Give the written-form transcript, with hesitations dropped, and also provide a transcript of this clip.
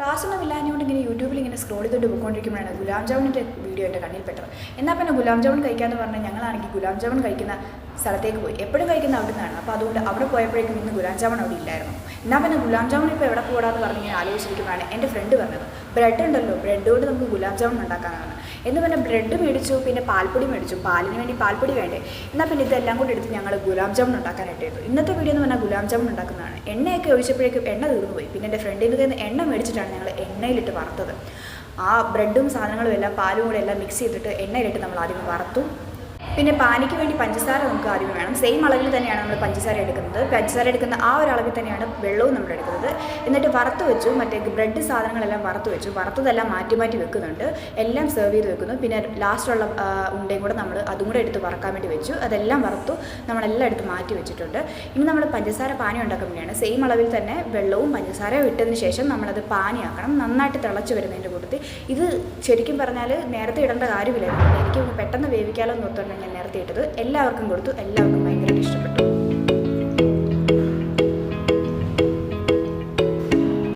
ക്ലാസ്സൊന്നും ഇല്ലാഞ്ഞുകൊണ്ട് ഇങ്ങനെ യൂട്യൂബിൽ ഇങ്ങനെ സ്ക്രോൾ ചെയ്തിട്ട് പോയിക്കൊണ്ടിരിക്കുമ്പോഴാണ് ഗുലാം ജാമുനിൻ്റെ വീഡിയോ എൻ്റെ കണ്ണിൽപ്പെട്ടത്. എന്നാൽ പിന്നെ ഗുലാം ജാമുൻ കഴിക്കാമെന്ന് പറഞ്ഞാൽ ഞങ്ങളാണെങ്കിൽ ഗുലാം ജാമുൻ കഴിക്കുന്ന സ്ഥലത്തേക്ക് പോയി. എപ്പോഴും കഴിക്കുന്ന അവിടെ നിന്നാണ്. അപ്പോൾ അതുകൊണ്ട് അവിടെ പോയപ്പോഴേക്കും ഇന്ന് ഗുലാം ജാമുൻ അവിടെ ഇല്ലായിരുന്നു. എന്നാൽ പിന്നെ ഗുലാം ജാമുൻ ഇപ്പോൾ എവിടെ പോകാമെന്ന് പറഞ്ഞ് ഞാൻ ആലോചിച്ചിരിക്കുമ്പോഴാണ് എൻ്റെ ഫ്രണ്ട് പറഞ്ഞത്, ബ്രെഡ് ഉണ്ടല്ലോ, ബ്രെഡ് കൊണ്ട് നമുക്ക് ഗുലാം ജാമുൻ ഉണ്ടാക്കാനാണ് എന്ന് പറഞ്ഞാൽ ബ്രെഡ് മേടിച്ചു, പിന്നെ പാൽപ്പൊടി മേടിച്ചു. പാലിന് വേണ്ടി പാൽപ്പൊടി വേണ്ടേ? എന്നാൽ പിന്നെ ഇതെല്ലാം കൂടി എടുത്ത് ഞങ്ങൾ ഗുലാം ജാമുൻ ഉണ്ടാക്കാനായിട്ട് ചെയ്തു. ഇന്നത്തെ വീഡിയോ എന്ന് പറഞ്ഞാൽ ഗുലാം ജാമുൻ ഉണ്ടാക്കുന്നതാണ്. എണ്ണയൊക്കെ ഒഴിച്ചപ്പോഴേക്കും എണ്ണ തീർന്നു പോയി. പിന്നെ എൻ്റെ ഫ്രണ്ടിൽ നിന്ന് എണ്ണ മേടിച്ചിട്ടാണ് ഞങ്ങൾ എണ്ണയിലിട്ട് വറുത്തത്. ആ ബ്രെഡും സാധനങ്ങളും എല്ലാം പാലും കൂടെ എല്ലാം മിക്സ് ചെയ്തിട്ട് എണ്ണയിലിട്ട് നമ്മൾ ആദ്യം വറുത്തു. പിന്നെ പാനിക്ക് വേണ്ടി പഞ്ചസാര നമുക്ക് ആദ്യം വേണം. സെയിം അളവിൽ തന്നെയാണ് നമ്മൾ പഞ്ചസാര എടുക്കുന്നത്. പഞ്ചസാര എടുക്കുന്ന ആ ഒരു അളവിൽ തന്നെയാണ് വെള്ളവും നമ്മൾ എടുക്കുന്നത്. എന്നിട്ട് വറുത്ത് വെച്ചു. മറ്റേ ബ്രെഡ് സാധനങ്ങളെല്ലാം വറുത്ത് വെച്ചു. വറുത്തതെല്ലാം മാറ്റി മാറ്റി വെക്കുന്നുണ്ട്. എല്ലാം സെർവ് ചെയ്ത് വെക്കുന്നു. പിന്നെ ലാസ്റ്റുള്ള ഉണ്ടയും കൂടെ നമ്മൾ അതും കൂടെ എടുത്ത് വറക്കാൻ വേണ്ടി വെച്ചു. അതെല്ലാം വറുത്തു നമ്മളെല്ലാം എടുത്ത് മാറ്റി വെച്ചിട്ടുണ്ട്. ഇനി നമ്മൾ പഞ്ചസാര പാനി ഉണ്ടാക്കാൻ വേണ്ടിയാണ്. സെയിം അളവിൽ തന്നെ വെള്ളവും പഞ്ചസാരയും ഇട്ടതിന് ശേഷം നമ്മളത് പാനിയാക്കണം. നന്നായിട്ട് തിളച്ച് വരുന്നതിൻ്റെ കൂട്ടത്തിൽ ഇത് ശരിക്കും പറഞ്ഞാൽ നേരത്തെ ഇടേണ്ട കാര്യമില്ലായിരുന്നു. എനിക്ക് പെട്ടെന്ന് വേവിക്കാമല്ലോ എന്ന് ഓർത്തുകൊണ്ട് ഞാൻ നേരത്തെ ഇട്ടത്. എല്ലാവർക്കും കൊടുത്തു. എല്ലാവർക്കും ഭയങ്കരമായിട്ട് ഇഷ്ടപ്പെട്ടു.